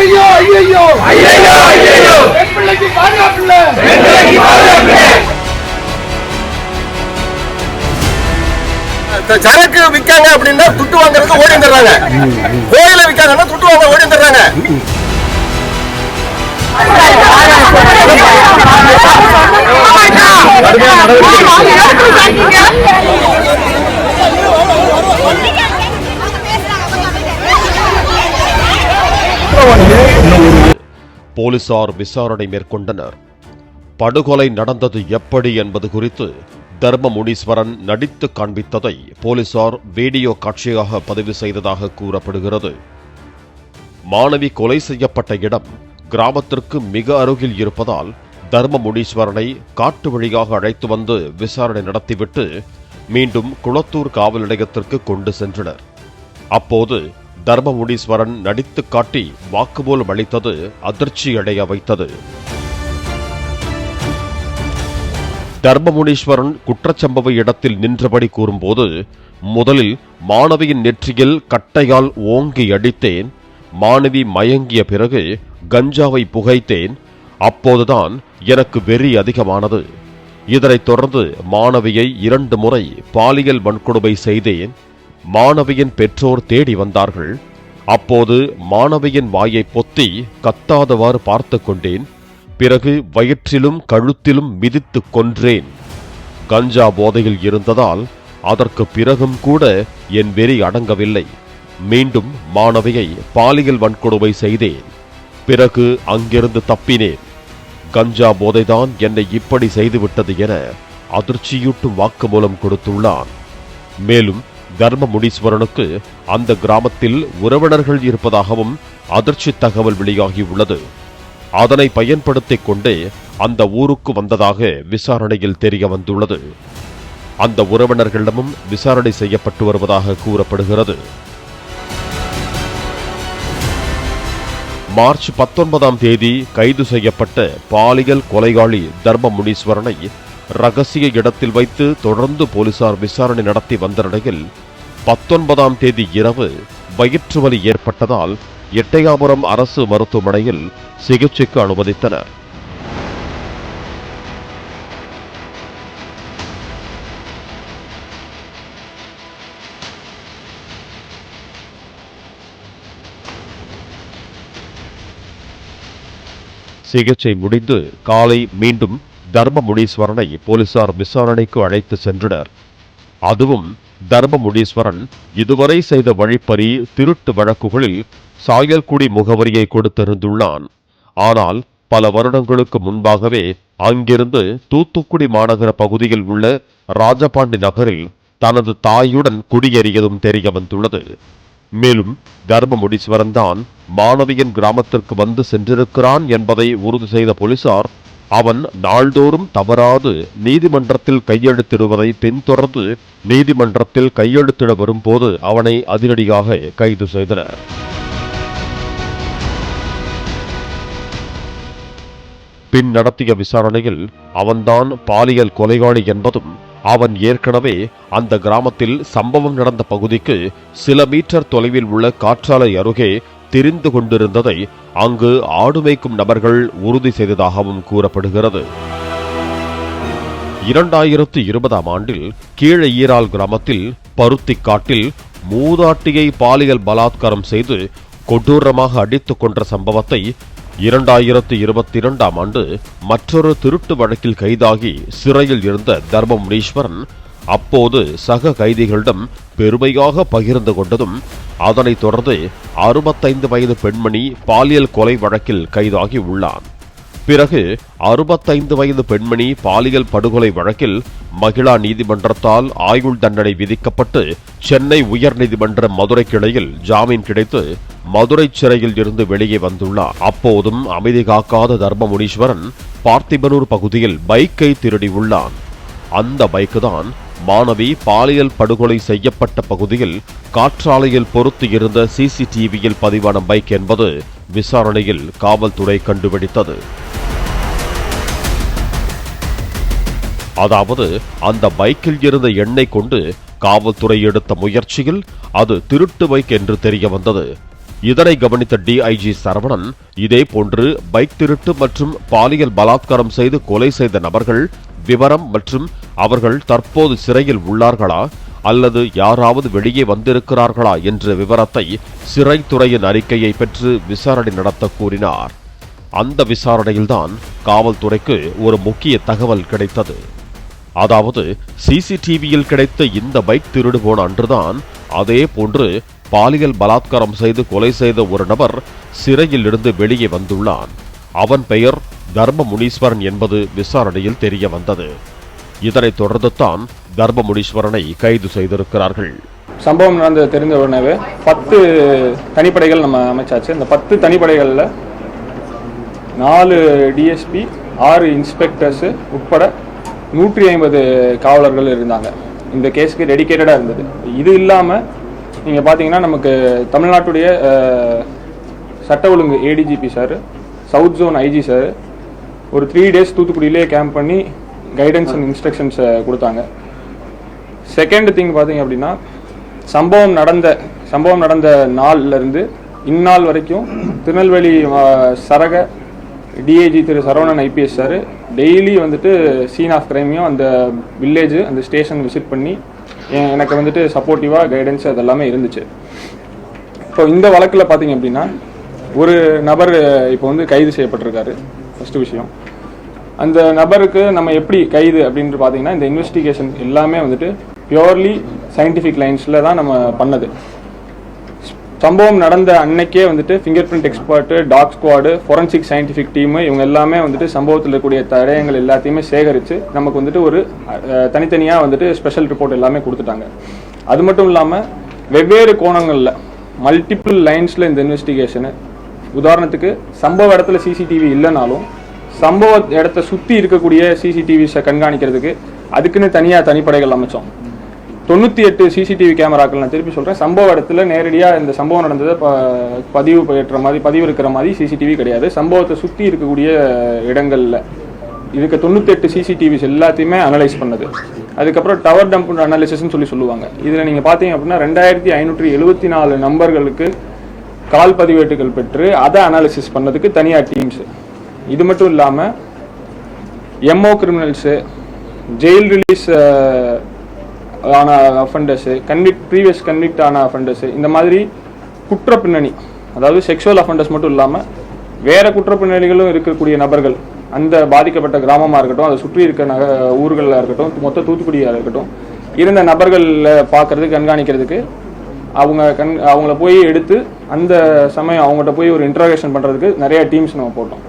ஐயோ ஐயோ ஐயோ ஐயோ பெண்பிள்ளைக்கு பாதுகாப்பில்லை. சரக்கு விற்காங்க அப்படின்னா துட்டு வாங்குறதுக்கு ஓடி வந்துடுறாங்க. கோயில விற்காங்கன்னா துட்டு வாங்க ஓடி வந்துடுறாங்க. போலீசார் விசாரணை மேற்கொண்டனர். படுகொலை நடந்தது எப்படி என்பது குறித்து தர்ம முனீஸ்வரன் நடித்து காண்பித்ததை போலீசார் வீடியோ காட்சியாக பதிவு செய்ததாக கூறப்படுகிறது. மாணவி கொலை செய்யப்பட்ட இடம் கிராமத்திற்கு மிக அருகில் இருப்பதால் தர்ம முனீஸ்வரனை காட்டு வழியாக அழைத்து வந்து விசாரணை நடத்திவிட்டு மீண்டும் குளத்தூர் காவல் நிலையத்திற்கு கொண்டு சென்றனர். அப்போது தர்ம முனீஸ்வரன் நடித்து காட்டி வாக்குமூலம் அளித்தது அதிர்ச்சியடைய வைத்தது. தர்மமுனீஸ்வரன் குற்றச்சம்பவ இடத்தில் நின்றபடி கூறும்போது, முதலில் மாணவியின் நெற்றியில் கட்டையால் ஓங்கி அடித்தேன். மாணவி மயங்கிய பிறகு கஞ்சாவை புகைத்தேன். அப்போதுதான் எனக்கு வெறி அதிகமானது. இதனைத் தொடர்ந்து மாணவியை 2 முறை பாலியல் வன்கொடுமை செய்தேன். மாணவியின் பெற்றோர் தேடி வந்தார்கள். அப்போது மாணவியின் வாயை பொத்தி கத்தாதவாறு பார்த்து கொண்டேன். பிறகு வயிற்றிலும் கழுத்திலும் மிதித்து கொன்றேன். கஞ்சா போதையில் இருந்ததால் அதற்கு பிறகும் கூட என் வெறி அடங்கவில்லை. மீண்டும் மாணவியை பாலியல் வன்கொடுமை செய்தேன். பிறகு அங்கிருந்து தப்பினேன். கஞ்சா போதைதான் என்னை இப்படி செய்துவிட்டது என அதிர்ச்சியூட்டும் வாக்குமூலம் கொடுத்துள்ளான். மேலும் தர்ம முனீஸ்வரனுக்கு அந்த கிராமத்தில் உறவினர்கள் இருப்பதாகவும் அதிர்ச்சி தகவல் வெளியாகியுள்ளது. அதனை பயன்படுத்திக் கொண்டே அந்த ஊருக்கு வந்ததாக விசாரணையில் தெரிய வந்துள்ளது. அந்த உறவினர்களிடமும் விசாரணை செய்யப்பட்டு வருவதாக கூறப்படுகிறது. மார்ச் 19ஆம் தேதி கைது செய்யப்பட்ட பாலியல் கொலையாளி தர்ம முனீஸ்வரனை ரகசிய இடத்தில் வைத்து தொடர்ந்து போலீசார் விசாரணை நடத்தி வந்த நிலையில் 19ஆம் தேதி இரவு வயிற்று வலி ஏற்பட்டதால் எட்டயாபுரம் அரசு மருத்துவமனையில் சிகிச்சைக்கு அனுமதித்தனர். சிகிச்சை முடிந்து காலை மீண்டும் தர்ம முனீஸ்வரனை போலீசார் விசாரணைக்கு அழைத்து சென்றனர். அதுவும் தர்ம முனீஸ்வரன் இதுவரை செய்த வழிப்பறி, திருட்டு வழக்குகளில் சாயல்குடி முகவரியை கொடுத்திருந்துள்ளான். ஆனால் பல வருடங்களுக்கு முன்பாகவே அங்கிருந்து தூத்துக்குடி மாநகர பகுதியில் உள்ள ராஜபாண்டி நகரில் தனது தாயுடன் குடியேறியதும் தெரிய வந்துள்ளது. மேலும் தர்ம முனீஸ்வரன் தான் மாணவியின் கிராமத்திற்கு வந்து சென்றிருக்கிறான் என்பதை உறுதி செய்த போலீசார் அவன் நாள்தோறும் தவறாது நீதிமன்றத்தில் கையெழுத்திடுவதை பின்தொடர்ந்து நீதிமன்றத்தில் கையெழுத்திட வரும்போது அவனை அதிரடியாக கைது செய்தனர். பின் நடத்திய விசாரணையில் அவன்தான் பாலியல் கொலையாளி என்பதும், அவன் ஏற்கனவே அந்த கிராமத்தில் சம்பவம் நடந்த பகுதிக்கு சில மீட்டர் தொலைவில் உள்ள காற்றாலை அருகே திரிந்து கொண்டிருந்ததை அங்கு ஆடு மேய்க்கும் நபர்கள் உறுதி செய்ததாகவும் கூறப்படுகிறது. 2020ஆம் ஆண்டில் கீழே ஈரால் கிராமத்தில் பருத்திக்காட்டில் மூதாட்டியை பாலியல் பலாத்காரம் செய்து கொடூரமாக அடித்துக் கொன்ற சம்பவத்தை 2022ஆம் ஆண்டு மற்றொரு திருட்டு வழக்கில் கைதாகி சிறையில் இருந்த தர்ம முனீஸ்வரன் அப்போது சக கைதிகளிடம் பெருமையாக பகிர்ந்து கொண்டதும், அதனைத் தொடர்ந்து 65 வயது பெண்மணி பாலியல் கொலை வழக்கில் கைதாகி உள்ளான். பிறகு 65 வயது பெண்மணி பாலியல் படுகொலை வழக்கில் மகிழா நீதிமன்றத்தால் ஆயுள் தண்டனை விதிக்கப்பட்டு சென்னை உயர்நீதிமன்ற மதுரை கிளையில் ஜாமீன் கிடைத்து மதுரை சிறையில் இருந்து வெளியே வந்துள்ளார். அப்போதும் அமைதி காக்காத தர்ம முனீஸ்வரன் பார்த்திபனூர் பகுதியில் பைக்கை திருடியுள்ளான். அந்த பைக்கு தான் மாணவி பாலியல் படுகொலை செய்யப்பட்ட பகுதியில் காற்றாலையில் பொருத்தி இருந்த சிசிடிவியில் பதிவான பைக் என்பது விசாரணையில் காவல்துறை கண்டுபிடித்தது. அதாவது அந்த பைக்கில் இருந்த எண்ணெய் கொண்டு காவல்துறை எடுத்த முயற்சியில் அது திருட்டு பைக் என்று தெரிய வந்தது. இதனை கவனித்த டிஐஜி சரவணன், இதேபோன்று பைக் திருட்டு மற்றும் பாலியல் பலாத்காரம் செய்து கொலை செய்த நபர்கள் விவரம் மற்றும் அவர்கள் தற்போது சிறையில் உள்ளார்களா அல்லது யாராவது வெளியே வந்திருக்கிறார்களா என்ற விவரத்தை சிறைத்துறையின் அறிக்கையை பெற்று விசாரணை நடத்த கூறினார். அந்த விசாரணையில்தான் காவல்துறைக்கு ஒரு முக்கிய தகவல் கிடைத்தது. அதாவது சிசிடிவியில் கிடைத்த இந்த பைக் திருடு போன அன்றுதான் அதே போன்று பாலியல் பலாத்காரம் செய்து கொலை செய்த ஒரு நபர் சிறையில் இருந்து வெளியே வந்துள்ளான். அவன் பெயர் தர்ம முனீஸ்வரன் என்பது விசாரணையில் தெரிய வந்தது. இதனைத் தொடர்ந்துதான் தர்ம முனீஸ்வரனை கைது செய்திருக்கிறார்கள். சம்பவம் நடந்து தெரிந்த உடனே 10 தனிப்படைகள் நம்ம அமைச்சாச்சு. இந்த 10 தனிப்படைகளில் 4 டிஎஸ்பி, 6 இன்ஸ்பெக்டர்ஸ் உட்பட 150 காவலர்கள் இருந்தாங்க. இந்த கேஸுக்கு டெடிகேட்டடாக இருந்தது. இது இல்லாமல் நீங்கள் பார்த்தீங்கன்னா நமக்கு தமிழ்நாட்டுடைய சட்ட ஒழுங்கு ADGP sir, south zone IG sir ஒரு 3 டேஸ் தூத்துக்குடியிலே கேம்ப் பண்ணி கைடன்ஸ் அண்ட் இன்ஸ்ட்ரக்ஷன்ஸை கொடுத்தாங்க. செகண்ட் திங் பார்த்தீங்க அப்படின்னா, சம்பவம் நடந்த நாள்லேருந்து இந்நாள் வரைக்கும் திருநெல்வேலி சரக டிஐஜி திரு சரவணன் ஐபிஎஸ் சார் டெய்லி வந்துட்டு சீன் ஆஃப் கிரைமையும் அந்த வில்லேஜ் அந்த ஸ்டேஷன் விசிட் பண்ணி எனக்கு வந்துட்டு சப்போர்ட்டிவாக கைடன்ஸ் அதெல்லாமே இருந்துச்சு. இப்போ இந்த வழக்கில் பார்த்தீங்க அப்படின்னா ஒரு நபர் இப்போ வந்து கைது செய்யப்பட்டிருக்காரு. ஃபர்ஸ்ட் விஷயம், அந்த நபருக்கு நம்ம எப்படி கைது அப்படின்னு பார்த்தீங்கன்னா, இந்த இன்வெஸ்டிகேஷன் எல்லாமே வந்துட்டு பியூர்லி சயின்டிஃபிக் லைன்ஸில் தான் நம்ம பண்ணது. சம்பவம் நடந்த அன்னைக்கே வந்துட்டு finger print expert, dog squad, forensic scientific team இவங்க எல்லாமே வந்துட்டு சம்பவத்தில் இருக்கக்கூடிய தடயங்கள் எல்லாத்தையுமே சேகரித்து நமக்கு வந்துட்டு ஒரு தனித்தனியாக வந்துட்டு ஸ்பெஷல் ரிப்போர்ட் எல்லாமே கொடுத்துட்டாங்க. அது மட்டும் இல்லாமல் வெவ்வேறு கோணங்களில் மல்டிபிள் லைன்ஸில் இந்த இன்வெஸ்டிகேஷனு, உதாரணத்துக்கு சம்பவ இடத்துல சிசிடிவி இல்லைனாலும் சம்பவ இடத்த சுற்றி இருக்கக்கூடிய சிசிடிவிஸை கண்காணிக்கிறதுக்கு அதுக்குன்னு தனியாக தனிப்படைகள் அமைச்சோம். 98 சிசிடிவி கேமராக்கள், நான் திருப்பி சொல்கிறேன், சம்பவ இடத்துல நேரடியாக இந்த சம்பவம் நடந்ததை பதிவு இருக்கிற மாதிரி சிசிடிவி கிடையாது. சம்பவத்தை சுற்றி இருக்கக்கூடிய இடங்களில் இதுக்கு 98 சிசிடிவிஸ் எல்லாத்தையுமே அனலைஸ் பண்ணது. அதுக்கப்புறம் டவர் டம்ப் அனாலிசிஸ்ன்னு சொல்லுவாங்க. இதில் நீங்கள் பார்த்தீங்க அப்படின்னா 2574 நம்பர்களுக்கு கால் பதிவேட்டுகள் பெற்று அதை அனாலிசிஸ் பண்ணதுக்கு தனியாக டீம்ஸு. இது மட்டும் இல்லாமல் எம்ஓ கிரிமினல்ஸு, ஜெயில் ரிலீஸ் ஆன அஃபண்டர்ஸு, ப்ரீவியஸ் கன்விக்ட் ஆன அஃபண்டர்ஸு, இந்த மாதிரி குற்ற பின்னணி, அதாவது செக்ஷுவல் அஃபண்டர்ஸ் மட்டும் இல்லாமல் வேறு குற்ற பின்னணிகளும் இருக்கக்கூடிய நபர்கள், அந்த பாதிக்கப்பட்ட கிராமமாக இருக்கட்டும், அதை சுற்றி இருக்க ஊர்களில் இருக்கட்டும், மொத்த தூத்துக்குடியாக இருக்கட்டும், இருந்த நபர்களில் பார்க்குறதுக்கு கண்காணிக்கிறதுக்கு அவங்கள போய் எடுத்து அந்த சமயம் அவங்கள்ட்ட போய் ஒரு இன்ட்ராகேஷன் பண்ணுறதுக்கு நிறைய டீம்ஸ் நம்ம போட்டோம்.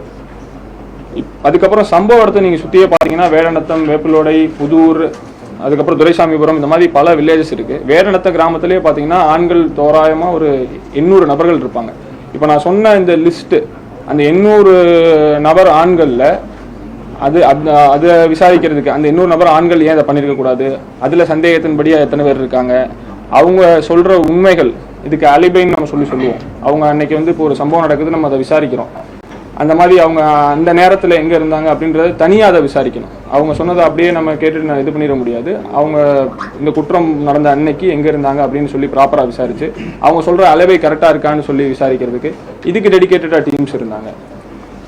அதுக்கப்புறம் சம்பவ இடத்தை நீங்கள் சுற்றியே பார்த்தீங்கன்னா வேடநத்தம், வேப்பிலோடை, புதூர், அதுக்கப்புறம் துரைசாமிபுரம், இந்த மாதிரி பல வில்லேஜஸ் இருக்குது. வேடநத்த கிராமத்திலே பார்த்தீங்கன்னா ஆண்கள் தோராயமாக ஒரு 800 நபர்கள் இருப்பாங்க. இப்போ நான் சொன்ன இந்த லிஸ்ட்டு, அந்த 800 நபர் ஆண்களில் அதை விசாரிக்கிறதுக்கு அந்த 800 நபர் ஆண்கள் ஏன் அதை பண்ணியிருக்கக்கூடாது, அதில் சந்தேகத்தின்படியாக எத்தனை பேர் இருக்காங்க, அவங்க சொல்கிற உண்மைகள், இதுக்கு அலிபைன்னு நம்ம சொல்லுவோம். அவங்க அன்னைக்கு வந்து இப்போ ஒரு சம்பவம் நடக்குது, நம்ம அதை விசாரிக்கிறோம், அந்த மாதிரி அவங்க அந்த நேரத்தில் எங்கே இருந்தாங்க அப்படின்றத தனியாக அதை விசாரிக்கணும். அவங்க சொன்னதை அப்படியே நம்ம கேட்டுட்டு இது பண்ணிட முடியாது. அவங்க இந்த குற்றம் நடந்த அன்னைக்கு எங்கே இருந்தாங்க அப்படின்னு சொல்லி ப்ராப்பராக விசாரித்து அவங்க சொல்கிற அளவை கரெக்டாக இருக்கான்னு சொல்லி விசாரிக்கிறதுக்கு இதுக்கு டெடிகேட்டடாக டீம்ஸ் இருந்தாங்க.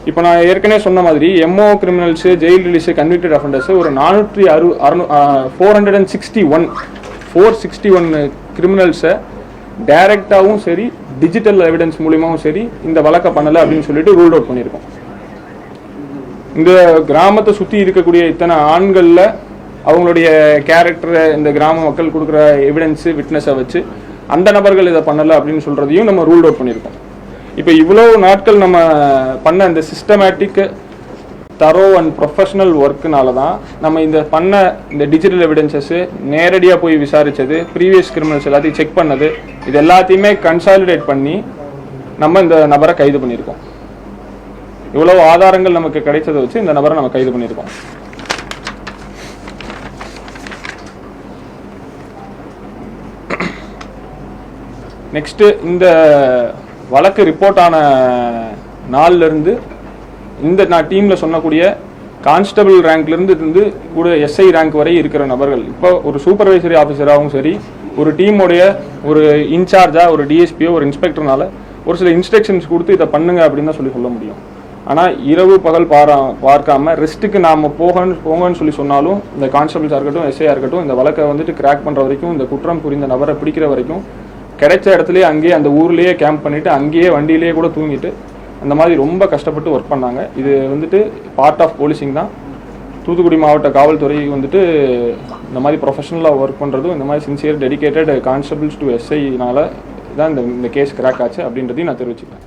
இப்போ நான் ஏற்கனவே சொன்ன மாதிரி MO criminals, jail release, convicted offenders ஒரு 461 கிரிமினல்ஸை டைரக்டாகவும் சரி டிஜிட்டல் எவிடன்ஸ் மூலியமாகவும் சரி இந்த வழக்கை பண்ணலை அப்படின்னு சொல்லிட்டு ரூல் அவுட் பண்ணியிருக்கோம். இந்த கிராமத்தை சுற்றி இருக்கக்கூடிய இத்தனை ஆண்களில் அவங்களுடைய கேரக்டரை இந்த கிராம மக்கள் கொடுக்குற எவிடன்ஸு, விட்னஸை வச்சு அந்த நபர்கள் இதை பண்ணலை அப்படின்னு சொல்கிறதையும் நம்ம ரூல் அவுட் பண்ணியிருக்கோம். இப்போ இவ்வளோ நாட்கள் நம்ம பண்ண இந்த சிஸ்டமேட்டிக் தரோ அண்ட் ப்ரொஃபஷனல் ஒர்க்குனால தான் நம்ம இந்த டிஜிட்டல் எவிடன்சஸ்ஸு நேரடியாக போய் விசாரித்தது, ப்ரீவியஸ் கிரிமினல்ஸ் எல்லாத்தையும் செக் பண்ணது, இது எல்லாத்தையுமே கன்சாலிடேட் பண்ணி நம்ம இந்த நபரை கைது பண்ணியிருக்கோம். இவ்வளோ ஆதாரங்கள் நமக்கு கிடைச்சதை வச்சு இந்த நபரை நம்ம கைது பண்ணியிருக்கோம். நெக்ஸ்ட்டு, இந்த வழக்கு ரிப்போர்ட் ஆன நாள்லேருந்து நான் டீமில் சொன்னக்கூடிய கான்ஸ்டபிள் ரேங்க்லேருந்து கூட எஸ்ஐ ரேங்க் வரை இருக்கிற நபர்கள், இப்போ ஒரு சூப்பர்வைசரி ஆஃபீஸராகவும் சரி, ஒரு டீமுடைய ஒரு இன்சார்ஜாக ஒரு டிஎஸ்பியோ ஒரு இன்ஸ்பெக்டர்னால ஒரு சில இன்ஸ்ட்ரக்ஷன்ஸ் கொடுத்து இதை பண்ணுங்க அப்படின்னு தான் சொல்ல முடியும். ஆனால் இரவு பகல் பார்க்காம ரெஸ்ட்டுக்கு நாம் போங்கன்னு சொல்லி சொன்னாலும் இந்த கான்ஸ்டபிள்ஸாக இருக்கட்டும், எஸ்ஐயாக இருக்கட்டும், இந்த வழக்கை வந்துட்டு கிராக் பண்ணுற வரைக்கும், இந்த குற்றம் புரிந்த நபரை பிடிக்கிற வரைக்கும் கிடைச்ச இடத்துலேயே அங்கேயே அந்த ஊர்லேயே கேம்ப் பண்ணிவிட்டு அங்கேயே வண்டியிலேயே கூட தூங்கிட்டு அந்த மாதிரி ரொம்ப கஷ்டப்பட்டு ஒர்க் பண்ணாங்க. இது வந்துட்டு பார்ட் ஆஃப் போலீசிங் தான். தூத்துக்குடி மாவட்ட காவல்துறை வந்துட்டு இந்த மாதிரி ப்ரொஃபஷனலாக ஒர்க் பண்ணுறதும் இந்த மாதிரி சின்சியர் டெடிகேட்டட் கான்ஸ்டபிள்ஸ் டு எஸ்ஐனால தான் இந்த கேஸ் கிராக் ஆச்சு அப்படின்றதையும் நான் தெரிவிச்சுக்கிறேன்.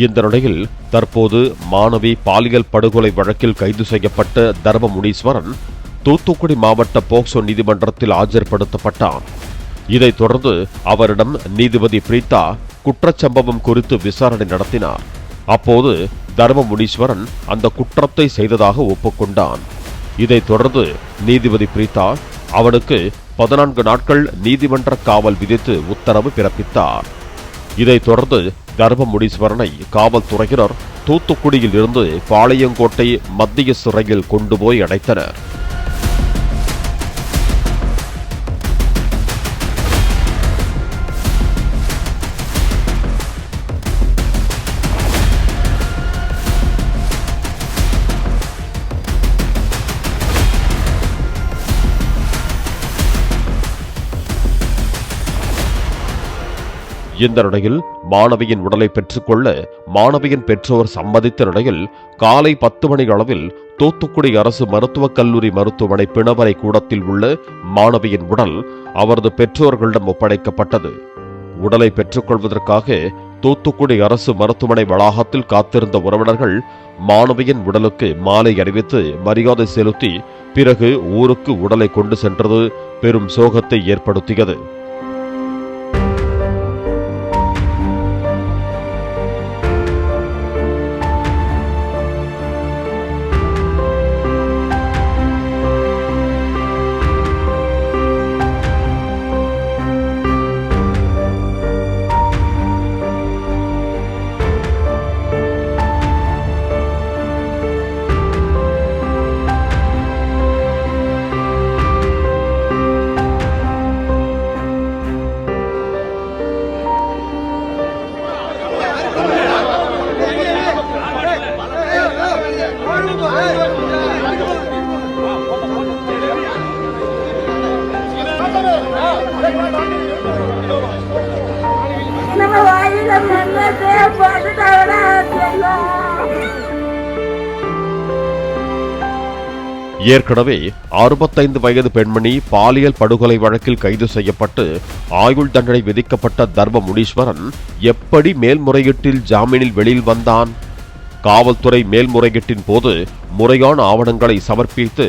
இந்த நிலையில் தற்போது மாணவி பாலியல் படுகொலை வழக்கில் கைது செய்யப்பட்ட தர்ம முனீஸ்வரன் தூத்துக்குடி மாவட்ட போக்சோ நீதிமன்றத்தில் ஆஜர்படுத்தப்பட்டார். இதைத் தொடர்ந்து அவரிடம் நீதிபதி பிரீதா குற்றச்சம்பவம் குறித்து விசாரணை நடத்தினார். அப்போது தர்ம முனீஸ்வரன் அந்த குற்றத்தை செய்ததாக ஒப்புக்கொண்டான். இதைத் தொடர்ந்து நீதிபதி பிரீதா அவனுக்கு 14 நாட்கள் நீதிமன்ற காவல் விதித்து உத்தரவு பிறப்பித்தார். இதைத் தொடர்ந்து தர்ம முனீஸ்வரனை காவல்துறையினர் தூத்துக்குடியில் இருந்து பாளையங்கோட்டை மத்திய சிறையில் கொண்டு போய் அடைத்தனர். இந்த நிலையில் மாணவியின் உடலை பெற்றுக்கொள்ள மாணவியின் பெற்றோர் சம்மதித்த நிலையில் காலை 10 மணி அளவில் தூத்துக்குடி அரசு மருத்துவக் கல்லூரி மருத்துவமனை பிணவரை கூடத்தில் உள்ள மாணவியின் உடல் அவரது பெற்றோர்களிடம் ஒப்படைக்கப்பட்டது. உடலை பெற்றுக்கொள்வதற்காக தூத்துக்குடி அரசு மருத்துவமனை வளாகத்தில் காத்திருந்த உறவினர்கள் மாணவியின் உடலுக்கு மாலை அணிவித்து மரியாதை செலுத்தி பிறகு ஊருக்கு உடலை கொண்டு சென்றது பெரும் சோகத்தை ஏற்படுத்தியது. ஏற்கனவே 65 வயது பெண்மணி பாலியல் படுகொலை வழக்கில் கைது செய்யப்பட்டு ஆயுள் தண்டனை விதிக்கப்பட்ட தர்ம முனீஸ்வரன் எப்படி மேல்முறையீட்டில் ஜாமீனில் வெளியில் வந்தான்? காவல்துறை மேல்முறையீட்டின் போது முறையான ஆவணங்களை சமர்ப்பித்து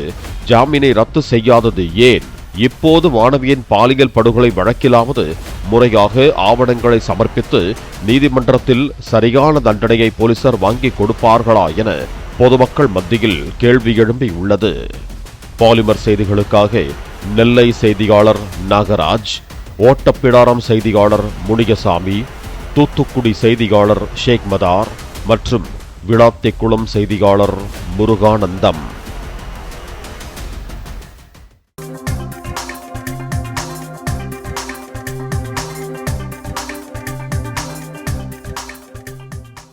ஜாமீனை ரத்து செய்யாதது ஏன்? இப்போது மாணவியின் பாலியல் படுகொலை வழக்கிலாவது முறையாக ஆவணங்களை சமர்ப்பித்து நீதிமன்றத்தில் சரியான தண்டனையை போலீசார் வாங்கி கொடுப்பார்களா என பொதுமக்கள் மத்தியில் கேள்வி எழும்பி உள்ளது. பாலிமர் செய்திகளுக்காக நெல்லை செய்தியாளர் நாகராஜ், ஓட்டப்பிடாரம் செய்தியாளர் முனியசாமி, தூத்துக்குடி செய்தியாளர் ஷேக் மதார் மற்றும் விளாத்திக்குளம் செய்தியாளர் முருகானந்தம்.